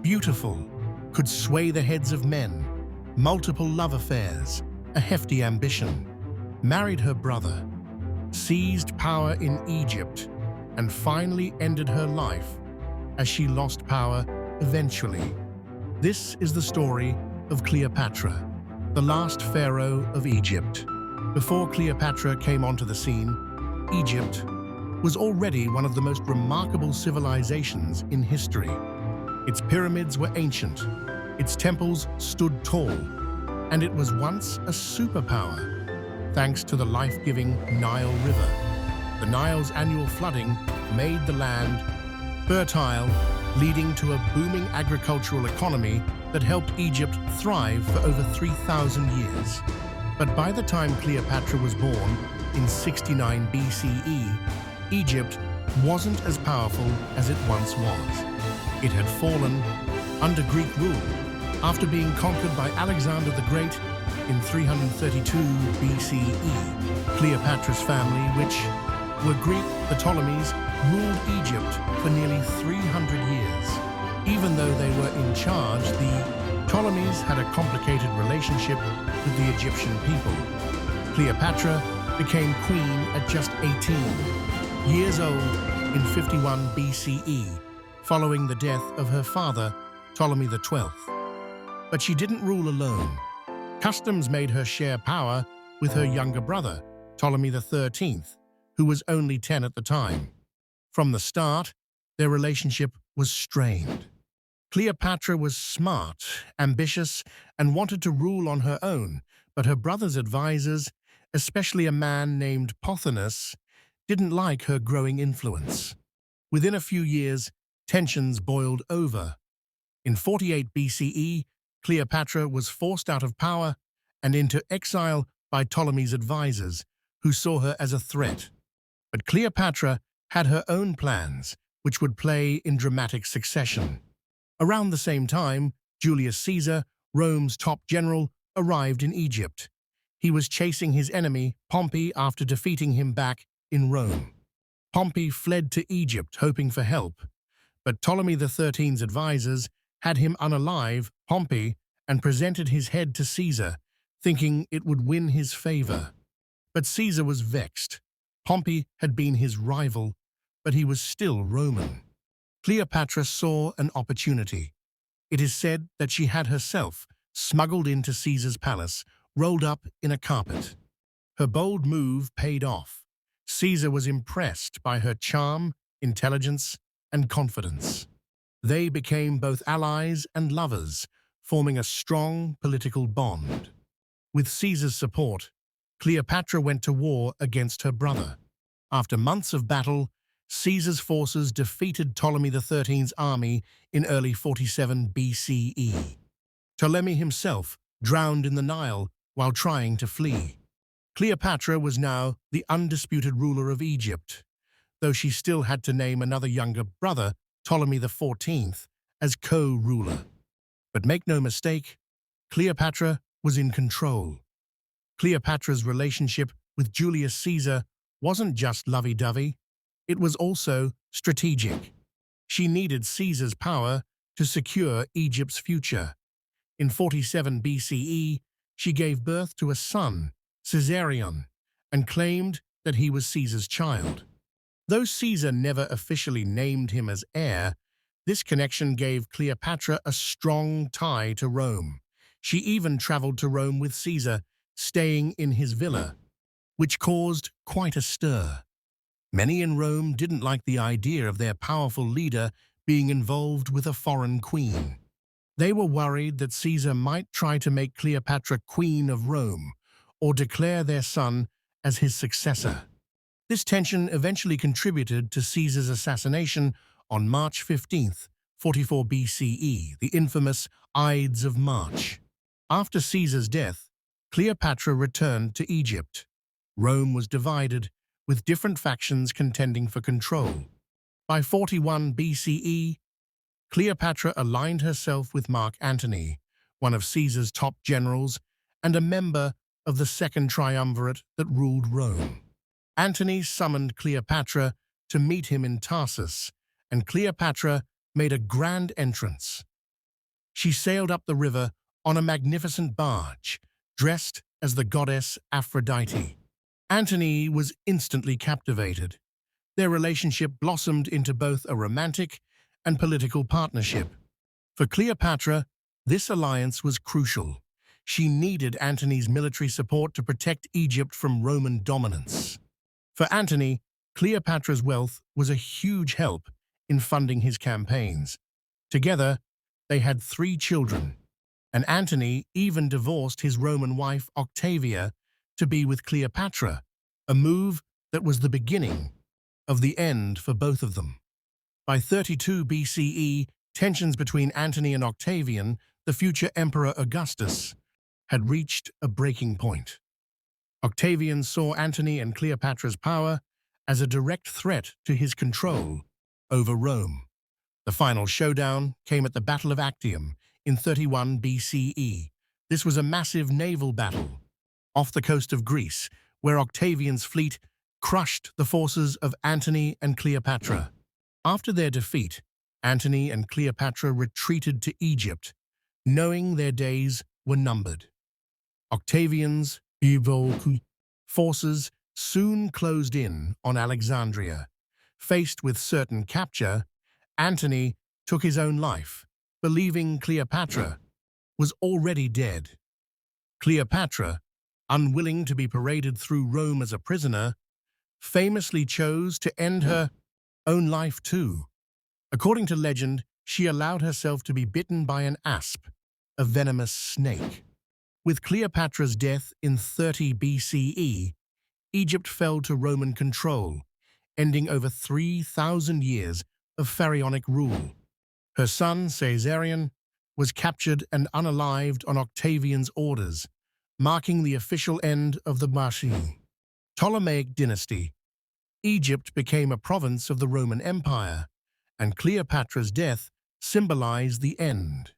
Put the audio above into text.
Beautiful, could sway the heads of men, multiple love affairs, a hefty ambition, married her brother, seized power in Egypt, and finally ended her life as she lost power eventually. This is the story of Cleopatra, the last pharaoh of Egypt. Before Cleopatra came onto the scene, Egypt was already one of the most remarkable civilizations in history. Its pyramids were ancient, its temples stood tall, and it was once a superpower, thanks to the life-giving Nile River. The Nile's annual flooding made the land fertile, leading to a booming agricultural economy that helped Egypt thrive for over 3,000 years. But by the time Cleopatra was born, in 69 BCE, Egypt wasn't as powerful as it once was. It had fallen under Greek rule after being conquered by Alexander the Great in 332 BCE. Cleopatra's family, which were Greek, the Ptolemies, ruled Egypt for nearly 300 years. Even though they were in charge, the Ptolemies had a complicated relationship with the Egyptian people. Cleopatra became queen at just 18 years old in 51 BCE, following the death of her father, Ptolemy XII. But she didn't rule alone. Customs made her share power with her younger brother, Ptolemy XIII, who was only 10 at the time. From the start, their relationship was strained. Cleopatra was smart, ambitious, and wanted to rule on her own, but her brother's advisors, especially a man named Pothinus, didn't like her growing influence. Within a few years, tensions boiled over. In 48 BCE, Cleopatra was forced out of power and into exile by Ptolemy's advisors, who saw her as a threat. But Cleopatra had her own plans, which would play in dramatic succession. Around the same time, Julius Caesar, Rome's top general, arrived in Egypt. He was chasing his enemy, Pompey, after defeating him back in Rome. Pompey fled to Egypt, hoping for help, but Ptolemy XIII's advisors had him unalive, Pompey, and presented his head to Caesar, thinking it would win his favor. But Caesar was vexed. Pompey had been his rival, but he was still Roman. Cleopatra saw an opportunity. It is said that she had herself smuggled into Caesar's palace, rolled up in a carpet. Her bold move paid off. Caesar was impressed by her charm, intelligence, and confidence. They became both allies and lovers, forming a strong political bond. With Caesar's support, Cleopatra went to war against her brother. After months of battle, Caesar's forces defeated Ptolemy XIII's army in early 47 BCE. Ptolemy himself drowned in the Nile while trying to flee. Cleopatra was now the undisputed ruler of Egypt, though she still had to name another younger brother, Ptolemy XIV, as co-ruler. But make no mistake, Cleopatra was in control. Cleopatra's relationship with Julius Caesar wasn't just lovey-dovey, it was also strategic. She needed Caesar's power to secure Egypt's future. In 47 BCE, she gave birth to a son, Caesarion, and claimed that he was Caesar's child. Though Caesar never officially named him as heir, this connection gave Cleopatra a strong tie to Rome. She even traveled to Rome with Caesar, staying in his villa, which caused quite a stir. Many in Rome didn't like the idea of their powerful leader being involved with a foreign queen. They were worried that Caesar might try to make Cleopatra queen of Rome or declare their son as his successor. This tension eventually contributed to Caesar's assassination on March 15, 44 BCE, the infamous Ides of March. After Caesar's death, Cleopatra returned to Egypt. Rome was divided, with different factions contending for control. By 41 BCE, Cleopatra aligned herself with Mark Antony, one of Caesar's top generals and a member of the Second Triumvirate that ruled Rome. Antony summoned Cleopatra to meet him in Tarsus, and Cleopatra made a grand entrance. She sailed up the river on a magnificent barge, dressed as the goddess Aphrodite. Antony was instantly captivated. Their relationship blossomed into both a romantic and political partnership. For Cleopatra, this alliance was crucial. She needed Antony's military support to protect Egypt from Roman dominance. For Antony, Cleopatra's wealth was a huge help in funding his campaigns. Together, they had 3 children, and Antony even divorced his Roman wife Octavia to be with Cleopatra, a move that was the beginning of the end for both of them. By 32 BCE, tensions between Antony and Octavian, the future Emperor Augustus, had reached a breaking point. Octavian saw Antony and Cleopatra's power as a direct threat to his control over Rome. The final showdown came at the Battle of Actium in 31 BCE. This was a massive naval battle off the coast of Greece, where Octavian's fleet crushed the forces of Antony and Cleopatra. After their defeat, Antony and Cleopatra retreated to Egypt, knowing their days were numbered. Octavian's evil forces soon closed in on Alexandria. Faced with certain capture, Antony took his own life, believing Cleopatra was already dead. Cleopatra, unwilling to be paraded through Rome as a prisoner, famously chose to end her own life too. According to legend, she allowed herself to be bitten by an asp, a venomous snake. With Cleopatra's death in 30 BCE, Egypt fell to Roman control, ending over 3,000 years of pharaonic rule. Her son, Caesarion, was captured and unalived on Octavian's orders, marking the official end of the Ptolemaic dynasty. Egypt became a province of the Roman Empire, and Cleopatra's death symbolized the end.